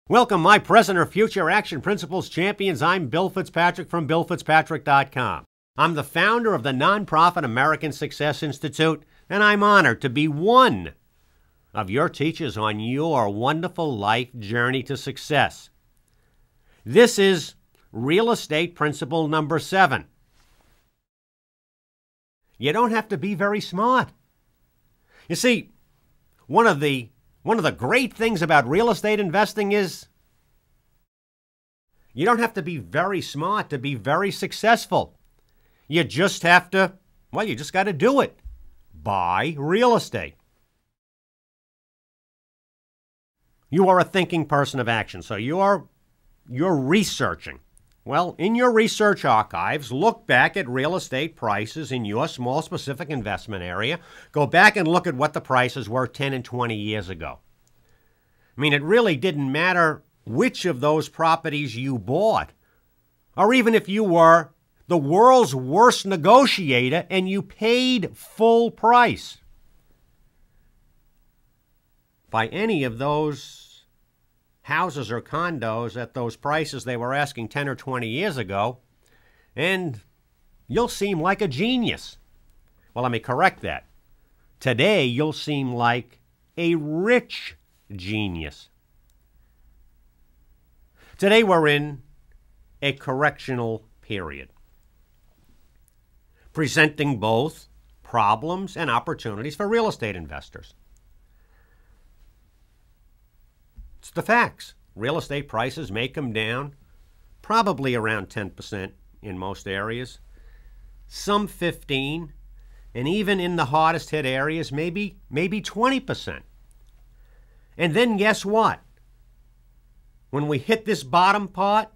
Welcome, my present or future action principles champions. I'm Bill Fitzpatrick from BillFitzPatrick.com. I'm the founder of the nonprofit American Success Institute, and I'm honored to be one of your teachers on your wonderful life journey to success. This is real estate principle number 7. You don't have to be very smart. You see, one of the great things about real estate investing is you don't have to be very smart to be very successful. You just have to, you just got to do it. Buy real estate. You are a thinking person of action, so you're researching. Well, in your research archives, look back at real estate prices in your small specific investment area. Go back and look at what the prices were 10 and 20 years ago. I mean, it really didn't matter which of those properties you bought, or even if you were the world's worst negotiator and you paid full price. By any of those houses or condos at those prices they were asking 10 or 20 years ago, and you'll seem like a genius. Well, let me correct that. Today, you'll seem like a rich genius. Today, we're in a correctional period, presenting both problems and opportunities for real estate investors. It's the facts. Real estate prices may come down probably around 10% in most areas, some 15%, and even in the hardest hit areas, maybe 20%. And then guess what? When we hit this bottom part,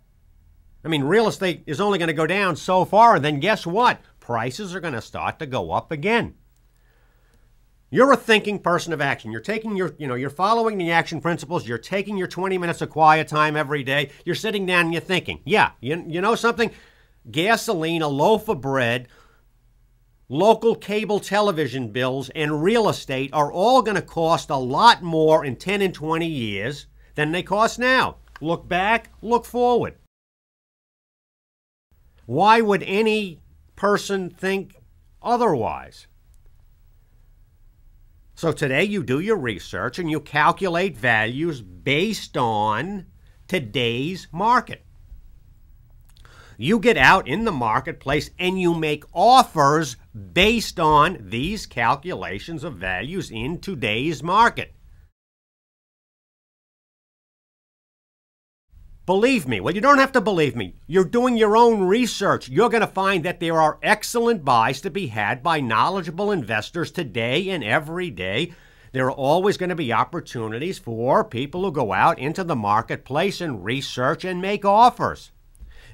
real estate is only going to go down so far, and then guess what? Prices are going to start to go up again. You're a thinking person of action. You're taking you're following the action principles. You're taking your 20 minutes of quiet time every day. You're sitting down and you're thinking, yeah, you know something? Gasoline, a loaf of bread, local cable television bills, and real estate are all going to cost a lot more in 10 and 20 years than they cost now. Look back, look forward. Why would any person think otherwise? So today you do your research and you calculate values based on today's market. You get out in the marketplace and you make offers based on these calculations of values in today's market. Believe me. Well, you don't have to believe me. You're doing your own research. You're going to find that there are excellent buys to be had by knowledgeable investors today and every day. There are always going to be opportunities for people who go out into the marketplace and research and make offers.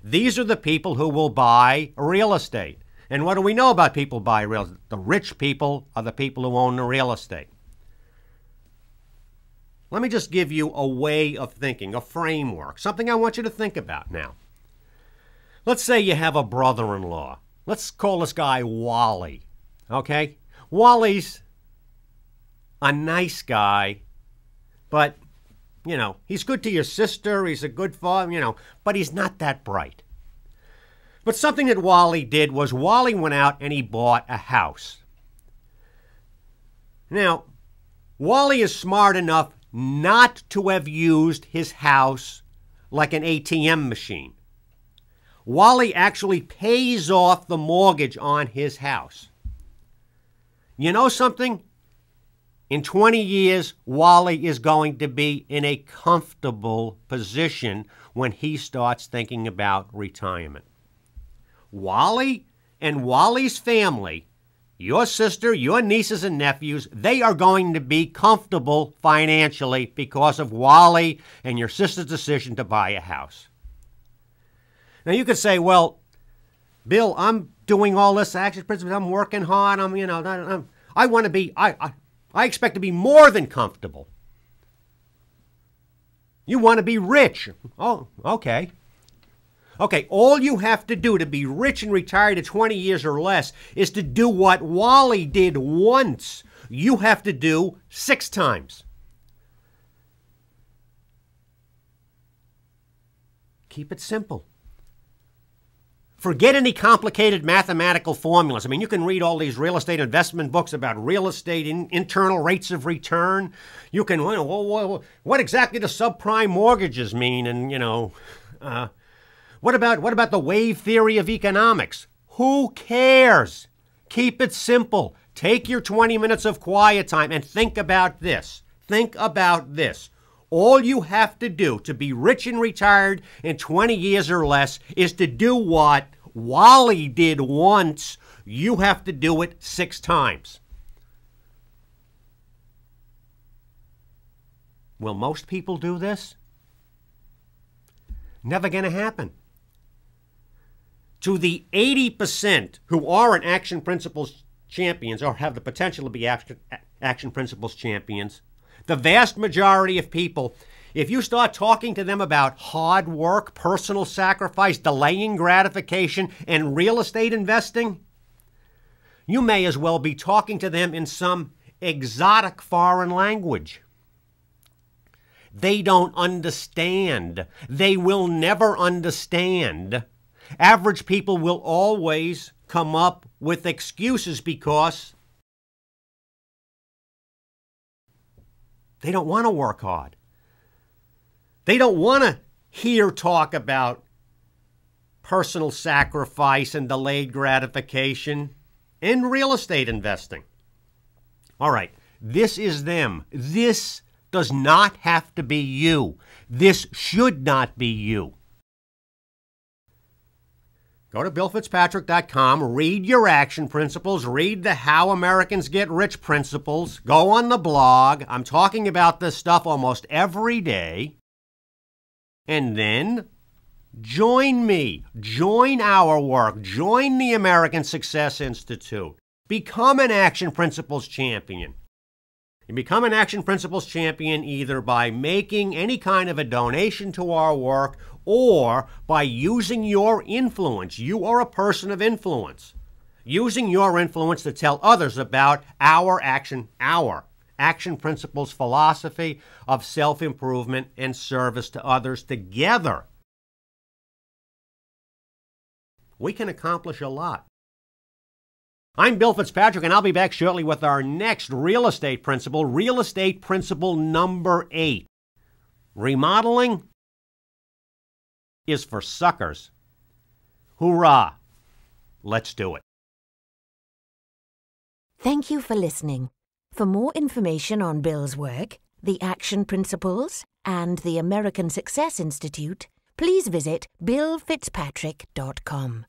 These are the people who will buy real estate. And what do we know about people buy real estate? The rich people are the people who own the real estate. Let me just give you a way of thinking, a framework, something I want you to think about now. Let's say you have a brother-in-law. Let's call this guy Wally, okay? Wally's a nice guy, but, he's good to your sister, he's a good father, but he's not that bright. But something that Wally did was Wally went out and he bought a house. Now, Wally is smart enough not to have used his house like an ATM machine. Wally actually pays off the mortgage on his house. You know something? In 20 years, Wally is going to be in a comfortable position when he starts thinking about retirement. Wally and Wally's family, your sister, your nieces and nephews, they are going to be comfortable financially because of Wally and your sister's decision to buy a house. Now you could say, well, Bill, I'm doing all this action principles, I'm working hard, I want to be, I expect to be more than comfortable. You want to be rich. Oh, okay. Okay, all you have to do to be rich and retired at 20 years or less is to do what Wally did once. You have to do 6 times. Keep it simple. Forget any complicated mathematical formulas. I mean, you can read all these real estate investment books about real estate internal rates of return. You can, what exactly do subprime mortgages mean? And, what about the wave theory of economics? Who cares? Keep it simple. Take your 20 minutes of quiet time and think about this. Think about this. All you have to do to be rich and retired in 20 years or less is to do what Wally did once. You have to do it 6 times. Will most people do this? Never going to happen. To the 80% who are an Action Principles champions or have the potential to be Action Principles champions, the vast majority of people, if you start talking to them about hard work, personal sacrifice, delaying gratification, and real estate investing, you may as well be talking to them in some exotic foreign language. They don't understand. They will never understand. Average people will always come up with excuses because they don't want to work hard. They don't want to hear talk about personal sacrifice and delayed gratification in real estate investing. All right, this is them. This does not have to be you. This should not be you. Go to BillFitzPatrick.com, read your action principles, read the How Americans Get Rich principles, go on the blog. I'm talking about this stuff almost every day. And then join me, join our work, join the American Success Institute. Become an Action Principles champion. You become an Action Principles champion either by making any kind of a donation to our work or by using your influence. You are a person of influence. Using your influence to tell others about our Action Principles philosophy of self-improvement and service to others. Together, we can accomplish a lot. I'm Bill Fitzpatrick, and I'll be back shortly with our next real estate principle number 8. Remodeling is for suckers. Hoorah! Let's do it. Thank you for listening. For more information on Bill's work, the Action Principles, and the American Success Institute, please visit BillFitzPatrick.com.